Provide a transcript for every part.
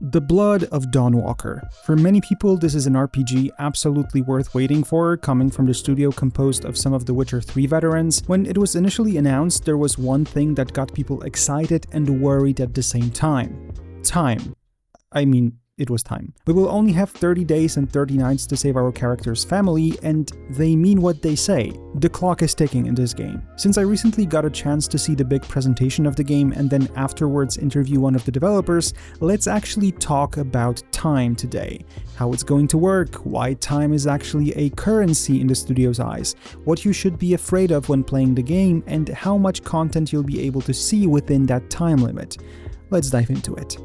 The Blood of Dawnwalker. For many people, this is an RPG absolutely worth waiting for, coming from the studio composed of some of the Witcher 3 veterans. When it was initially announced, there was one thing that got people excited and worried at the same time. Time. It was time. We will only have 30 days and 30 nights to save our character's family, and they mean what they say. The clock is ticking in this game. Since I recently got a chance to see the big presentation of the game and then afterwards interview one of the developers, let's actually talk about time today. How it's going to work, why time is actually a currency in the studio's eyes, what you should be afraid of when playing the game, and how much content you'll be able to see within that time limit. Let's dive into it.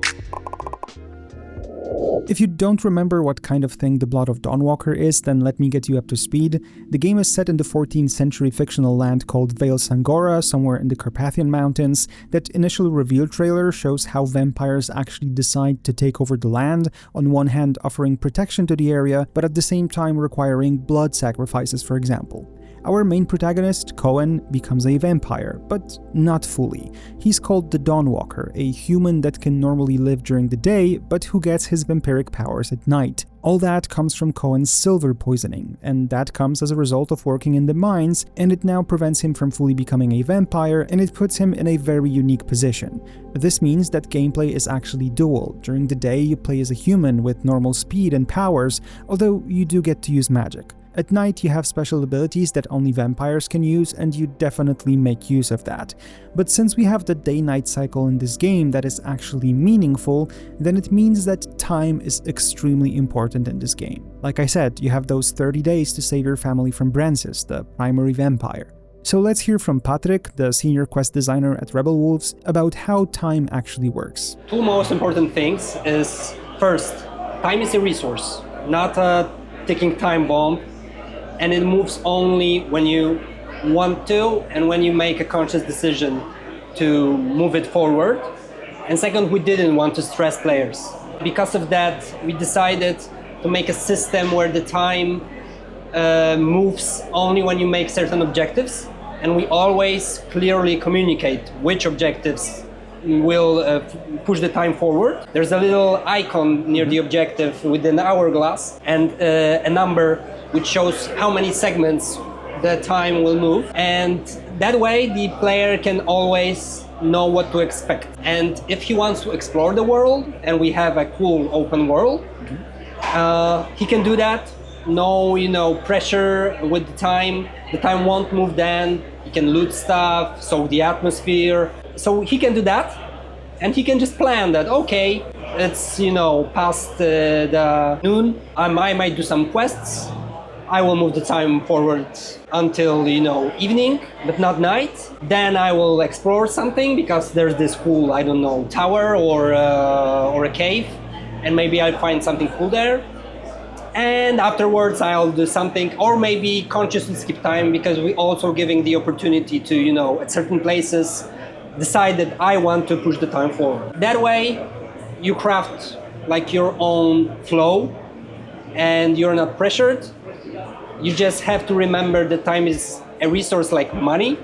If you don't remember what kind of thing the Blood of Dawnwalker is, then let me get you up to speed. The game is set in the 14th century fictional land called Vale Sangora, somewhere in the Carpathian Mountains. That initial reveal trailer shows how vampires actually decide to take over the land, on one hand offering protection to the area, but at the same time requiring blood sacrifices, for example. Our main protagonist, Cohen, becomes a vampire, but not fully. He's called the Dawnwalker, a human that can normally live during the day, but who gets his vampiric powers at night. All that comes from Cohen's silver poisoning, and that comes as a result of working in the mines, and it now prevents him from fully becoming a vampire, and it puts him in a very unique position. This means that gameplay is actually dual. During the day, you play as a human with normal speed and powers, although you do get to use magic. At night, you have special abilities that only vampires can use, and you definitely make use of that. But since we have the day-night cycle in this game that is actually meaningful, then it means that time is extremely important in this game. Like I said, you have those 30 days to save your family from Brancis, the primary vampire. So let's hear from Patryk, the senior quest designer at Rebel Wolves, about how time actually works. Two most important things is, first, time is a resource, not a ticking time bomb. And it moves only when you want to and when you make a conscious decision to move it forward. And second, we didn't want to stress players. Because of that, we decided to make a system where the time moves only when you make certain objectives, and we always clearly communicate which objectives will push the time forward. There's a little icon near the objective within the hourglass and a number which shows how many segments the time will move, and that way the player can always know what to expect. And if he wants to explore the world, and we have a cool open world, he can do that. No, pressure with the time. The time won't move then. He can loot stuff, soak the atmosphere. So he can do that, and he can just plan that, okay, it's, past the noon, I might do some quests. I will move the time forward until, evening, but not night. Then I will explore something because there's this cool, tower or a cave, and maybe I'll find something cool there. And afterwards I'll do something, or maybe consciously skip time, because we also giving the opportunity to, at certain places, decide that I want to push the time forward. That way, you craft like your own flow, and you're not pressured. You just have to remember that time is a resource like money,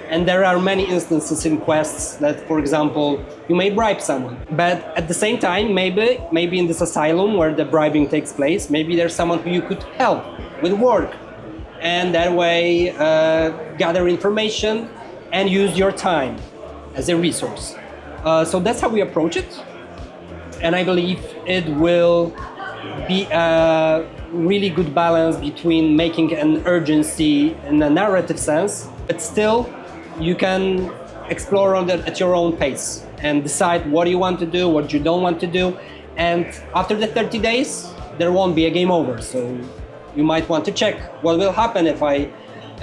and there are many instances in quests that, for example, you may bribe someone. But at the same time, maybe in this asylum where the bribing takes place, maybe there's someone who you could help with work, and that way gather information and use your time as a resource. So that's how we approach it, and I believe it will be a really good balance between making an urgency in a narrative sense, but still you can explore at your own pace and decide what you want to do, what you don't want to do. And after the 30 days, there won't be a game over. So you might want to check what will happen if I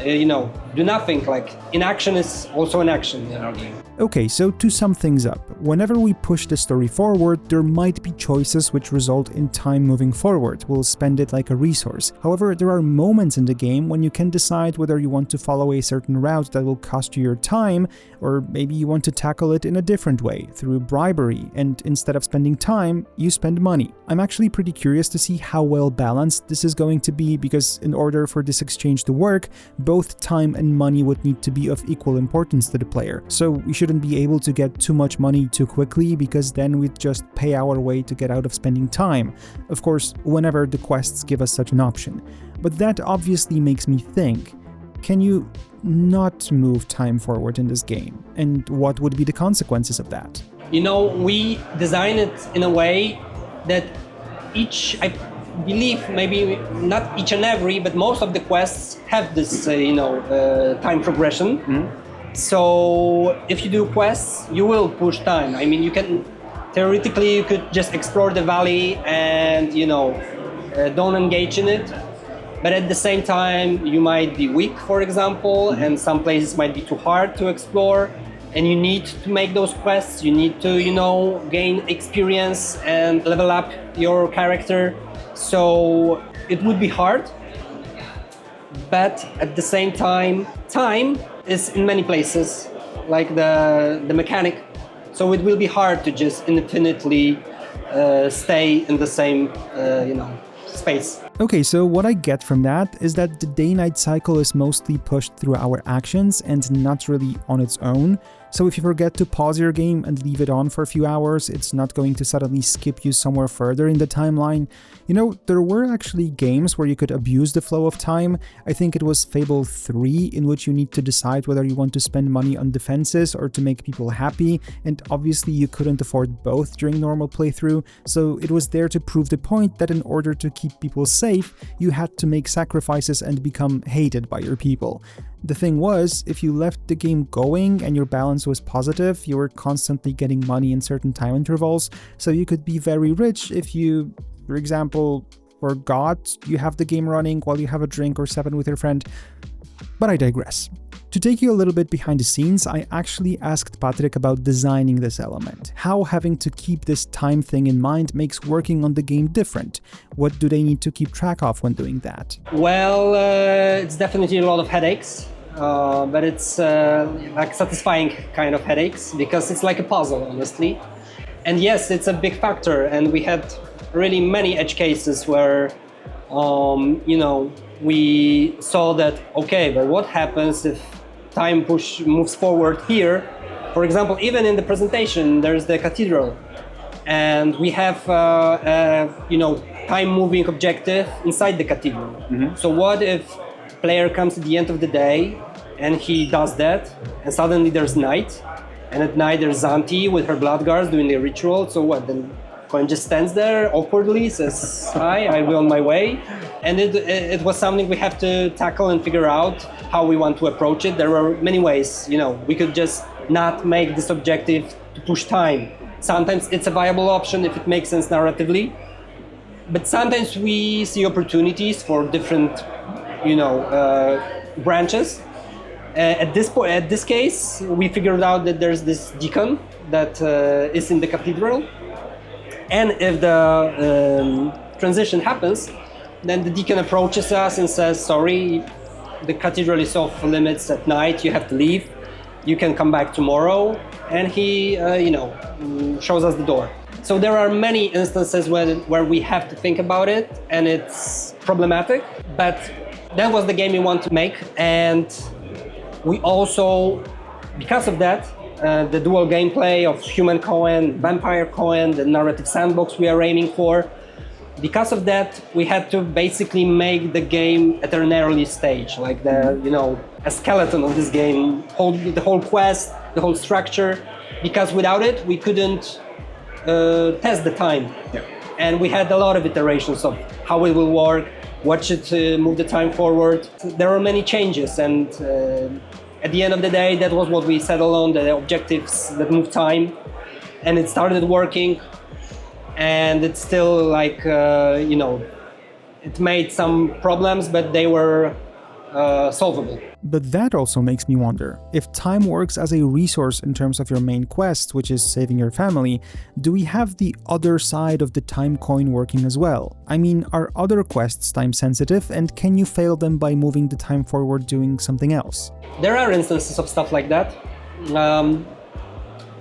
do nothing. Like, inaction is also an action in our game. Okay, so to sum things up, whenever we push the story forward, there might be choices which result in time moving forward. We'll spend it like a resource. However, there are moments in the game when you can decide whether you want to follow a certain route that will cost you your time, or maybe you want to tackle it in a different way, through bribery, and instead of spending time, you spend money. I'm actually pretty curious to see how well balanced this is going to be, because in order for this exchange to work, both time and and money would need to be of equal importance to the player. So we shouldn't be able to get too much money too quickly, because then we'd just pay our way to get out of spending time. Of course, whenever the quests give us such an option. But that obviously makes me think, can you not move time forward in this game? And what would be the consequences of that? You know, we design it in a way that I believe, maybe not each and every, but most of the quests have this, time progression. Mm-hmm. So if you do quests, you will push time. I mean, theoretically, you could just explore the valley and, don't engage in it. But at the same time, you might be weak, for example, and some places might be too hard to explore. And you need to make those quests. You need to, gain experience and level up your character. So it would be hard. But at the same time, time is in many places, like the mechanic. So it will be hard to just infinitely stay in the same, space. Okay, so what I get from that is that the day-night cycle is mostly pushed through our actions and not really on its own. So if you forget to pause your game and leave it on for a few hours, it's not going to suddenly skip you somewhere further in the timeline. There were actually games where you could abuse the flow of time. I think it was Fable 3, in which you need to decide whether you want to spend money on defenses or to make people happy, and obviously you couldn't afford both during normal playthrough, so it was there to prove the point that in order to keep people safe, you had to make sacrifices and become hated by your people. The thing was, if you left the game going and your balance was positive, you were constantly getting money in certain time intervals, so you could be very rich if you, for example, forgot you have the game running while you have a drink or 7 with your friend. But I digress. To take you a little bit behind the scenes, I actually asked Patryk about designing this element. How having to keep this time thing in mind makes working on the game different? What do they need to keep track of when doing that? Well, it's definitely a lot of headaches, but it's like satisfying kind of headaches, because it's like a puzzle, honestly. And yes, it's a big factor, and we had really many edge cases where, we saw that, okay, but what happens if time moves forward here? For example, even in the presentation, there's the cathedral, and we have time moving objective inside the cathedral. Mm-hmm. So what if player comes at the end of the day and he does that, and suddenly there's night, and at night there's Zanti with her blood guards doing the ritual? So what then? Coin just stands there awkwardly, says, hi, I will on my way. And it was something we have to tackle and figure out how we want to approach it. There were many ways, we could just not make this objective to push time. Sometimes it's a viable option if it makes sense narratively. But sometimes we see opportunities for different, branches. At this case, we figured out that there's this deacon that is in the cathedral. And if the transition happens, then the deacon approaches us and says, sorry, the cathedral is off limits at night, you have to leave, you can come back tomorrow. And he, shows us the door. So there are many instances where we have to think about it, and it's problematic, but that was the game we want to make. And we also, because of that, the dual gameplay of human Cohen, vampire Cohen, the narrative sandbox we are aiming for. Because of that, we had to basically make the game at an early stage, like a skeleton of this game, the whole quest, the whole structure. Because without it, we couldn't test the time. Yeah. And we had a lot of iterations of how it will work, what should move the time forward. There were many changes, and at the end of the day, that was what we settled on, the objectives that move time. And it started working, and it's still it made some problems, but they were solvable. But that also makes me wonder, if time works as a resource in terms of your main quest, which is saving your family, do we have the other side of the time coin working as well? I mean, are other quests time sensitive, and can you fail them by moving the time forward doing something else? There are instances of stuff like that.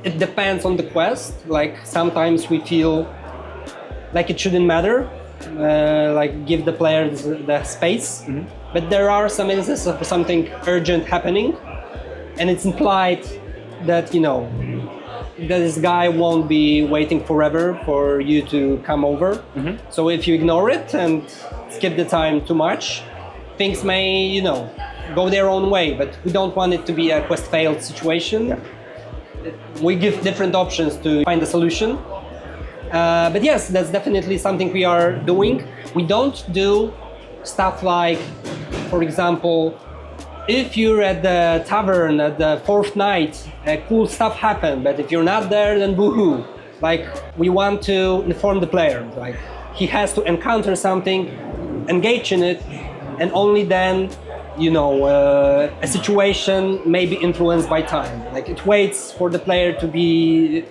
It depends on the quest. Like sometimes we feel like it shouldn't matter, give the player the space. Mm-hmm. but there are some instances of something urgent happening, and it's implied that, you know, this guy won't be waiting forever for you to come over. So if you ignore it and skip the time too much, things may, you know, go their own way, but we don't want it to be a quest failed situation. We give different options to find a solution. But yes, that's definitely something we are doing. We don't do stuff like, for example, if you're at the tavern at the fourth night, cool stuff happened, but if you're not there, then boo-hoo. Like, we want to inform the player. Like, he has to encounter something, engage in it, and only then, you know, a situation may be influenced by time. Like, it waits for the player to be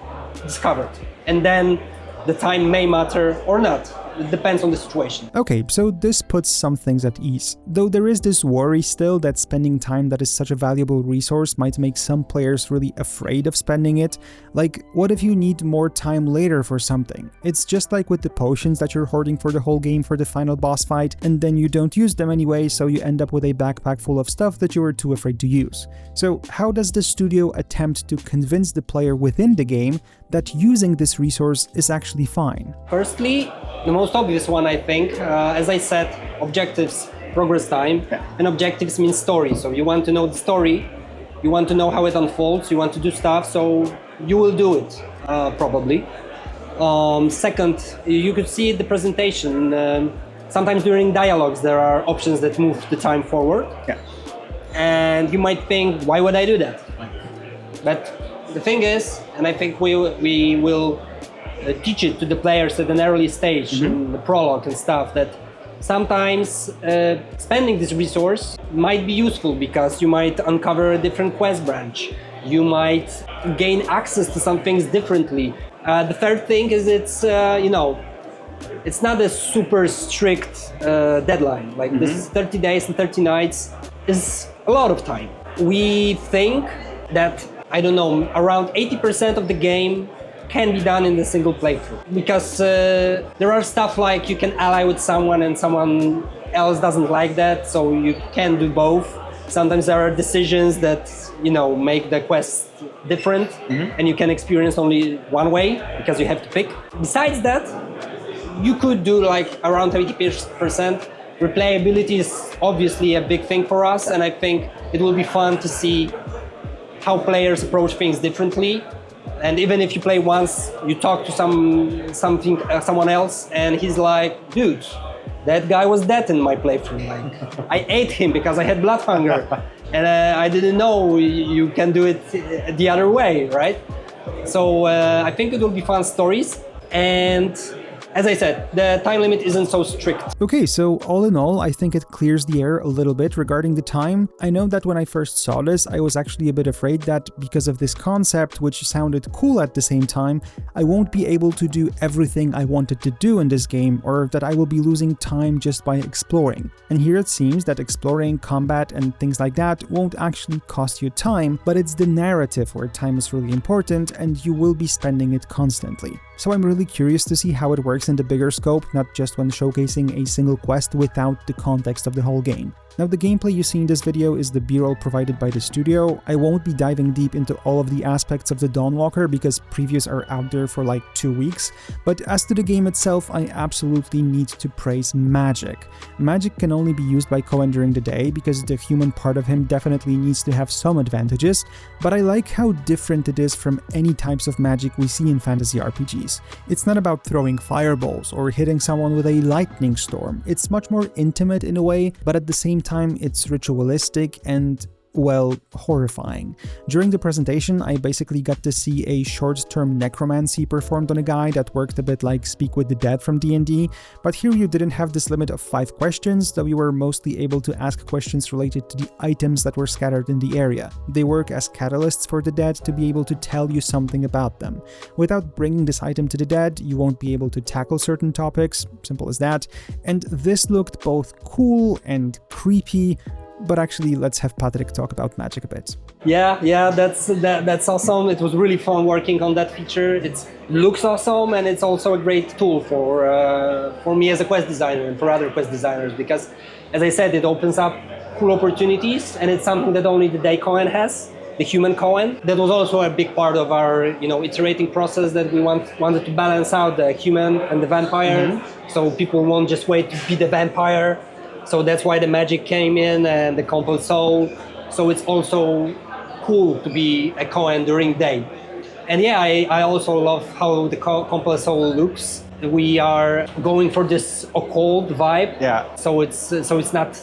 discovered, and then the time may matter or not. It depends on the situation. Okay, so this puts some things at ease. Though there is this worry still that spending time that is such a valuable resource might make some players really afraid of spending it. Like, what if you need more time later for something? It's just like with the potions that you're hoarding for the whole game for the final boss fight, and then you don't use them anyway, so you end up with a backpack full of stuff that you were too afraid to use. So how does the studio attempt to convince the player within the game that using this resource is actually fine? Firstly, the most obvious one, I think, as I said, objectives, progress time, and objectives means story. So you want to know the story, you want to know how it unfolds, you want to do stuff, so you will do it, probably. Second, you could see the presentation. Sometimes during dialogues there are options that move the time forward. And you might think, why would I do that? But the thing is, and I think we will teach it to the players at an early stage in the prologue and stuff, that sometimes spending this resource might be useful because you might uncover a different quest branch. You might gain access to some things differently. The third thing is it's, you know, it's not a super strict deadline. Like this is 30 days and 30 nights is a lot of time. We think that, I don't know, around 80% of the game can be done in a single playthrough, because there are stuff like you can ally with someone and someone else doesn't like that, so you can do both. Sometimes there are decisions that, you know, make the quest different, and you can experience only one way because you have to pick. Besides that, you could do like around 80%. Replayability is obviously a big thing for us, and I think it will be fun to see how players approach things differently. And even if you play once, you talk to someone else, and he's like, dude, that guy was dead in my playthrough. Like, I ate him because I had blood hunger, and I didn't know you can do it the other way, right? So I think it will be fun stories, and as I said, the time limit isn't so strict. Okay, so all in all, I think it clears the air a little bit regarding the time. I know that when I first saw this, I was actually a bit afraid that because of this concept, which sounded cool at the same time, I won't be able to do everything I wanted to do in this game, or that I will be losing time just by exploring. And here it seems that exploring, combat, and things like that won't actually cost you time, but it's the narrative where time is really important, and you will be spending it constantly. So I'm really curious to see how it works in the bigger scope, not just when showcasing a single quest without the context of the whole game. Now, the gameplay you see in this video is the b-roll provided by the studio. I won't be diving deep into all of the aspects of the Dawnwalker because previews are out there for like 2 weeks, but as to the game itself, I absolutely need to praise magic. Magic can only be used by Cohen during the day because the human part of him definitely needs to have some advantages, but I like how different it is from any types of magic we see in fantasy RPGs. It's not about throwing fireballs or hitting someone with a lightning storm. It's much more intimate in a way, but at the same time it's ritualistic and, well, horrifying. During the presentation, I basically got to see a short-term necromancy performed on a guy that worked a bit like Speak with the Dead from D&D, but here you didn't have this limit of 5 questions, though you were mostly able to ask questions related to the items that were scattered in the area. They work as catalysts for the dead to be able to tell you something about them. Without bringing this item to the dead, you won't be able to tackle certain topics, simple as that, and this looked both cool and creepy. But actually, let's have Patryk talk about magic a bit. Yeah, that's awesome. It was really fun working on that feature. It looks awesome, and it's also a great tool for me as a quest designer and for other quest designers, because, as I said, it opens up cool opportunities, and it's something that only the day Cohen has, the human Cohen. That was also a big part of our, iterating process, that we wanted to balance out the human and the vampire, so people won't just wait to be the vampire. So that's why the magic came in and the compel soul. So it's also cool to be a Cohen during day. And yeah, I also love how the compel soul looks. We are going for this occult vibe. Yeah. So it's not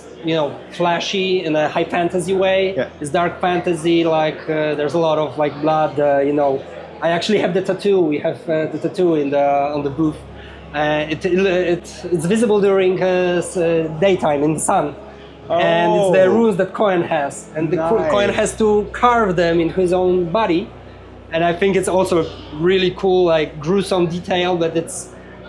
flashy in a high fantasy way. Yeah. It's dark fantasy. Like there's a lot of like blood. I actually have the tattoo. We have the tattoo on the booth. It's visible during daytime in the sun. And it's the runes that Cohen has. And the Cohen has to carve them in his own body. And I think it's also a really cool, like, gruesome detail, but it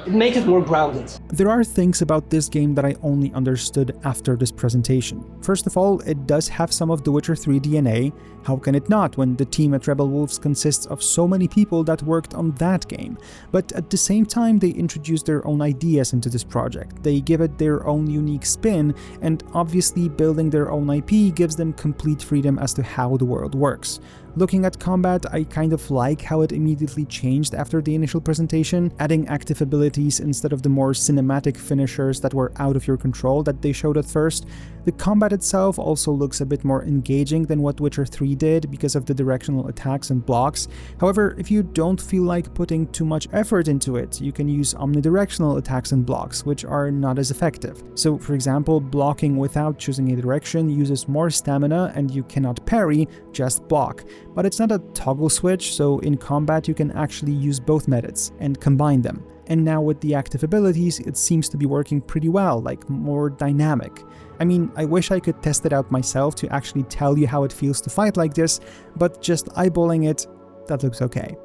makes it more grounded. There are things about this game that I only understood after this presentation. First of all, it does have some of The Witcher 3 DNA. How can it not, when the team at Rebel Wolves consists of so many people that worked on that game? But at the same time, they introduce their own ideas into this project. They give it their own unique spin, and obviously building their own IP gives them complete freedom as to how the world works. Looking at combat, I kind of like how it immediately changed after the initial presentation, adding active abilities instead of the more cinematic finishers that were out of your control that they showed at first. The combat itself also looks a bit more engaging than what Witcher 3 did because of the directional attacks and blocks. However, if you don't feel like putting too much effort into it, you can use omnidirectional attacks and blocks, which are not as effective. So, for example, blocking without choosing a direction uses more stamina and you cannot parry, just block. But it's not a toggle switch, so in combat you can actually use both methods and combine them. And now with the active abilities, it seems to be working pretty well, like more dynamic. I mean, I wish I could test it out myself to actually tell you how it feels to fight like this, but just eyeballing it, that looks okay.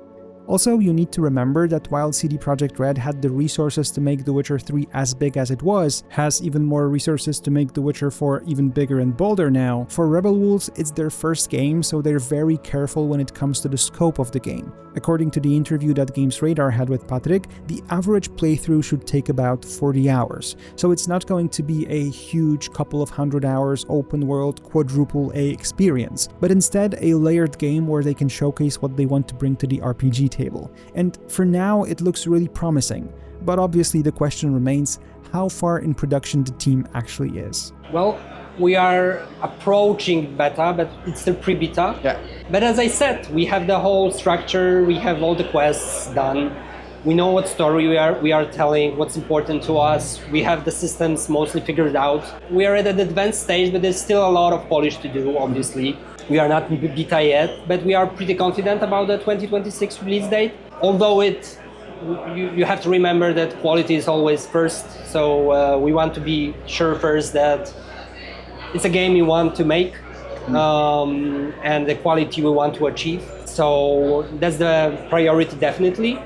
Also, you need to remember that while CD Projekt Red had the resources to make The Witcher 3 as big as it was, has even more resources to make The Witcher 4 even bigger and bolder now, for Rebel Wolves it's their first game, so they're very careful when it comes to the scope of the game. According to the interview that Games Radar had with Patryk, the average playthrough should take about 40 hours, so it's not going to be a huge couple of 100 hours open world quadruple A experience, but instead a layered game where they can showcase what they want to bring to the RPG table. And for now, it looks really promising. But obviously the question remains how far in production the team actually is. Well, we are approaching beta, but it's still pre-beta. Yeah. But as I said, we have the whole structure, we have all the quests done. We know what story we are telling, what's important to us. We have the systems mostly figured out. We are at an advanced stage, but there's still a lot of polish to do, obviously. We are not in beta yet, but we are pretty confident about the 2026 release date. Although you have to remember that quality is always first. So we want to be sure first that it's a game we want to make and the quality we want to achieve. So that's the priority, definitely.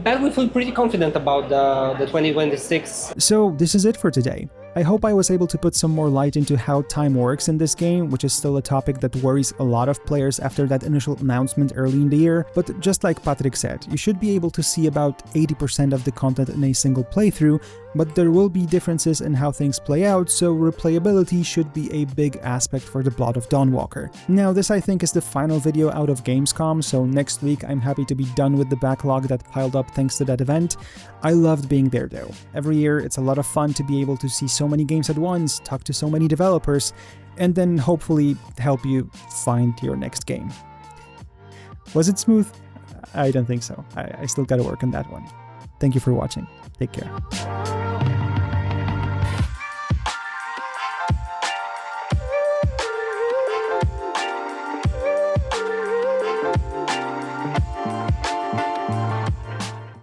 But we feel pretty confident about the 2026. So this is it for today. I hope I was able to put some more light into how time works in this game, which is still a topic that worries a lot of players after that initial announcement early in the year, but just like Patryk said, you should be able to see about 80% of the content in a single playthrough, but there will be differences in how things play out, so replayability should be a big aspect for the Blood of Dawnwalker. Now this I think is the final video out of Gamescom, so next week I'm happy to be done with the backlog that piled up thanks to that event. I loved being there though. Every year it's a lot of fun to be able to see so many games at once, talk to so many developers, and then hopefully help you find your next game. Was it smooth? I don't think so. I still gotta work on that one. Thank you for watching. Take care.